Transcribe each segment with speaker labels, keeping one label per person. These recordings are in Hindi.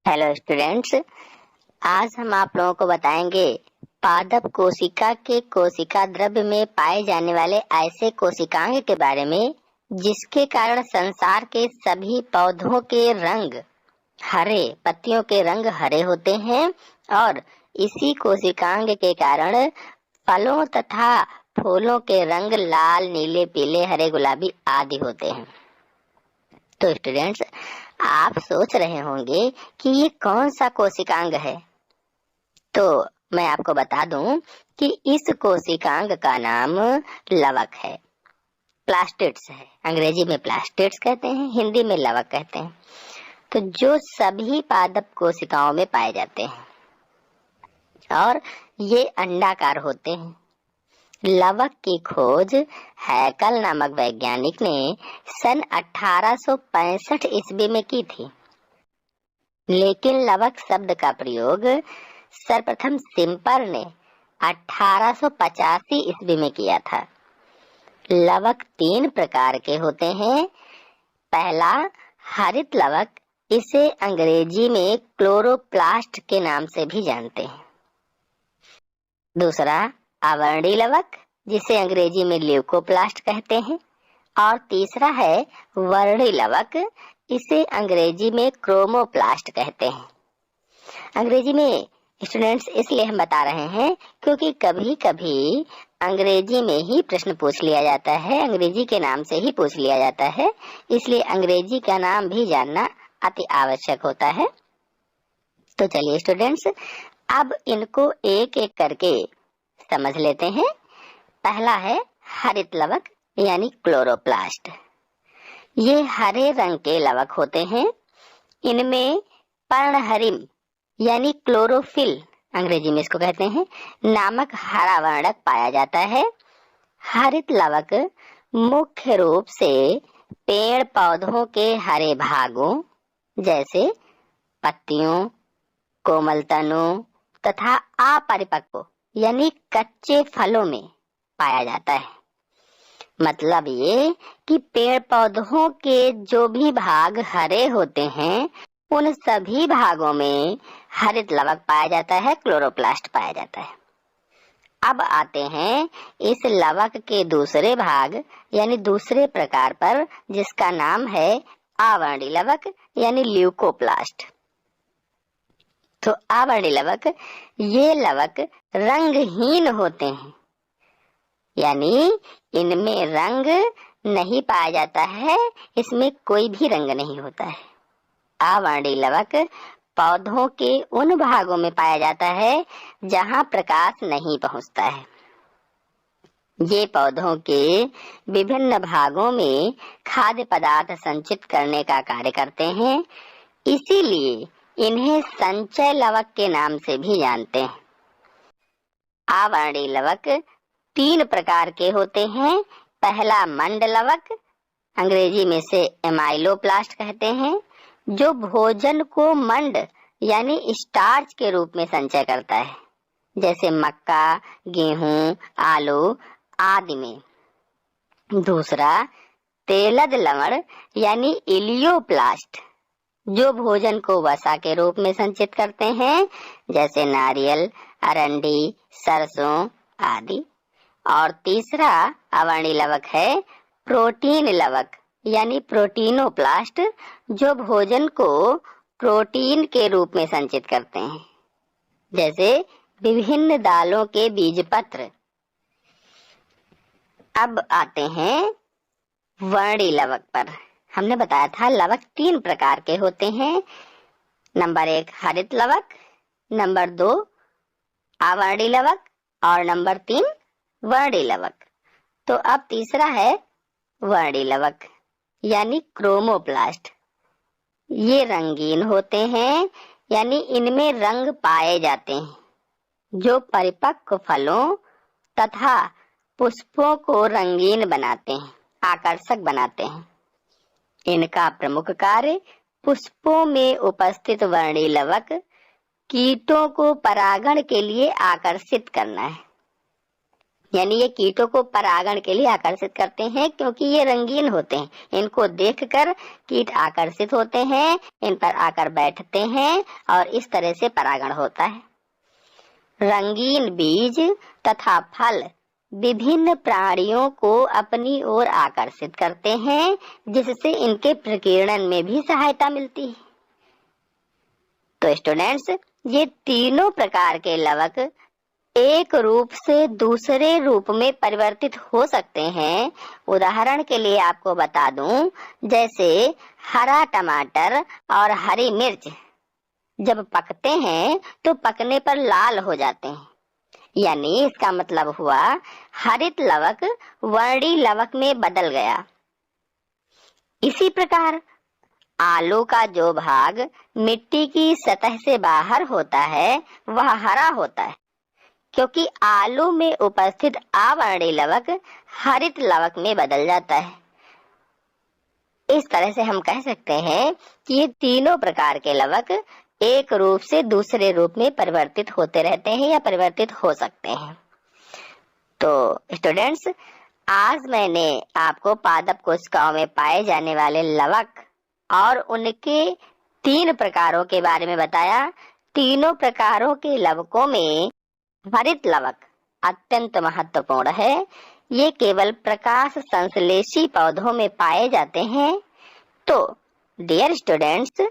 Speaker 1: हेलो स्टूडेंट्स, आज हम आप लोगों को बताएंगे पादप कोशिका के कोशिका द्रव्य में पाए जाने वाले ऐसे कोशिकांग के बारे में जिसके कारण संसार के सभी पौधों के रंग हरे, पत्तियों के रंग हरे होते हैं और इसी कोशिकांग के कारण फलों तथा फूलों के रंग लाल, नीले, पीले, हरे, गुलाबी आदि होते हैं। तो स्टूडेंट्स, आप सोच रहे होंगे कि ये कौन सा कोशिकांग है। तो मैं आपको बता दूं कि इस कोशिकांग का नाम लवक है, प्लास्टिड्स है। अंग्रेजी में प्लास्टिड्स कहते हैं, हिंदी में लवक कहते हैं। तो जो सभी पादप कोशिकाओं में पाए जाते हैं और ये अंडाकार होते हैं। लवक की खोज हैकल नामक वैज्ञानिक ने सन 1865 ईस्वी में की थी, लेकिन लवक शब्द का प्रयोग सर्वप्रथम सिम्पर ने 1885 ईस्वी में किया था। लवक 3 प्रकार के होते हैं। पहला हरित लवक, इसे अंग्रेजी में क्लोरोप्लास्ट के नाम से भी जानते हैं। दूसरा अवर्णी लवक, जिसे अंग्रेजी में ल्यूकोप्लास्ट कहते हैं। और तीसरा है वर्णी लवक, इसे अंग्रेजी में क्रोमोप्लास्ट कहते हैं। अंग्रेजी में स्टूडेंट्स इसलिए हम बता रहे हैं क्योंकि कभी कभी अंग्रेजी में ही प्रश्न पूछ लिया जाता है, अंग्रेजी के नाम से ही पूछ लिया जाता है, इसलिए अंग्रेजी का नाम भी जानना अति आवश्यक होता है। तो चलिए स्टूडेंट्स, अब इनको एक एक करके समझ लेते हैं। पहला है हरित लवक यानी क्लोरोप्लास्ट। ये हरे रंग के लवक होते हैं। इनमें पर्णहरिम यानी क्लोरोफिल, अंग्रेजी में इसको कहते हैं, नामक हरा वर्णक पाया जाता है। हरित लवक मुख्य रूप से पेड़ पौधों के हरे भागों जैसे पत्तियों, कोमल तनों तथा अपरिपक्व यानी कच्चे फलों में पाया जाता है। मतलब ये कि पेड़ पौधों के जो भी भाग हरे होते हैं उन सभी भागों में हरित लवक पाया जाता है, क्लोरोप्लास्ट पाया जाता है। अब आते हैं इस लवक के दूसरे भाग यानी दूसरे प्रकार पर, जिसका नाम है अवर्णी लवक यानी ल्यूकोप्लास्ट। तो अवर्णी लवक, ये लवक रंगहीन होते हैं, यानी इनमें रंग नहीं पाया जाता है, इसमें कोई भी रंग नहीं होता है। अवर्णी लवक पौधों के उन भागों में पाया जाता है जहां प्रकाश नहीं पहुंचता है। ये पौधों के विभिन्न भागों में खाद्य पदार्थ संचित करने का कार्य करते हैं, इसीलिए इन्हें संचय लवक के नाम से भी जानते हैं। अवर्णी लवक 3 प्रकार के होते हैं। पहला मंड लवक, अंग्रेजी में से एमाइलोप्लास्ट कहते हैं, जो भोजन को मंड यानी स्टार्च के रूप में संचय करता है, जैसे मक्का, गेहूं, आलू आदि में। दूसरा तेलद लवण यानी इलियोप्लास्ट, जो भोजन को वसा के रूप में संचित करते हैं, जैसे नारियल, अरंडी, सरसों आदि। और तीसरा अवर्णी लवक है प्रोटीन लवक यानी प्रोटीनोप्लास्ट, जो भोजन को प्रोटीन के रूप में संचित करते हैं, जैसे विभिन्न दालों के बीज पत्र। अब आते हैं वर्णी लवक पर। हमने बताया था लवक 3 प्रकार के होते हैं। नंबर 1 हरित लवक, नंबर 2 अवर्णी लवक और नंबर 3 वर्णी लवक। तो अब तीसरा है वर्णी लवक यानी क्रोमोप्लास्ट। ये रंगीन होते हैं, यानी इनमें रंग पाए जाते हैं, जो परिपक्व फलों तथा पुष्पों को रंगीन बनाते हैं, आकर्षक बनाते हैं। इनका प्रमुख कार्य पुष्पों में उपस्थित वर्णी लवक कीटों को परागण के लिए आकर्षित करना है। यानी ये कीटों को परागण के लिए आकर्षित करते हैं क्योंकि ये रंगीन होते हैं। इनको देखकर कीट आकर्षित होते हैं, इन पर आकर बैठते हैं और इस तरह से परागण होता है। रंगीन बीज तथा फल विभिन्न प्राणियों को अपनी ओर आकर्षित करते हैं, जिससे इनके प्रकीर्णन में भी सहायता मिलती है। तो स्टूडेंट्स, ये तीनों प्रकार के लवक एक रूप से दूसरे रूप में परिवर्तित हो सकते हैं। उदाहरण के लिए आपको बता दूं, जैसे हरा टमाटर और हरी मिर्च जब पकते हैं तो पकने पर लाल हो जाते हैं, यानी इसका मतलब हुआ हरित लवक वर्णी लवक में बदल गया। इसी प्रकार आलू का जो भाग मिट्टी की सतह से बाहर होता है वह हरा होता है, क्योंकि आलू में उपस्थित अवर्णी लवक हरित लवक में बदल जाता है। इस तरह से हम कह सकते हैं कि ये तीनों प्रकार के लवक एक रूप से दूसरे रूप में परिवर्तित होते रहते हैं या परिवर्तित हो सकते हैं। तो स्टूडेंट्स, आज मैंने आपको पादप कोशिकाओं में पाए जाने वाले लवक और उनके 3 प्रकारों के बारे में बताया। तीनों प्रकारों के लवकों में हरित लवक अत्यंत महत्वपूर्ण है। ये केवल प्रकाश संश्लेषी पौधों में पाए जाते हैं। तो डियर स्टूडेंट्स,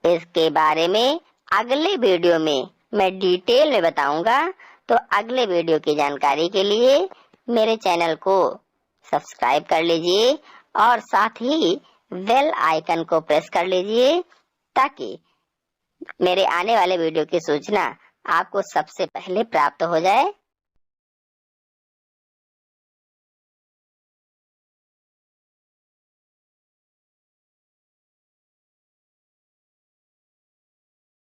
Speaker 1: इसके बारे में अगले वीडियो में मैं डिटेल में बताऊंगा। तो अगले वीडियो की जानकारी के लिए मेरे चैनल को सब्सक्राइब कर लीजिए और साथ ही बेल आइकन को प्रेस कर लीजिए, ताकि मेरे आने वाले वीडियो की सूचना आपको सबसे पहले प्राप्त हो जाए।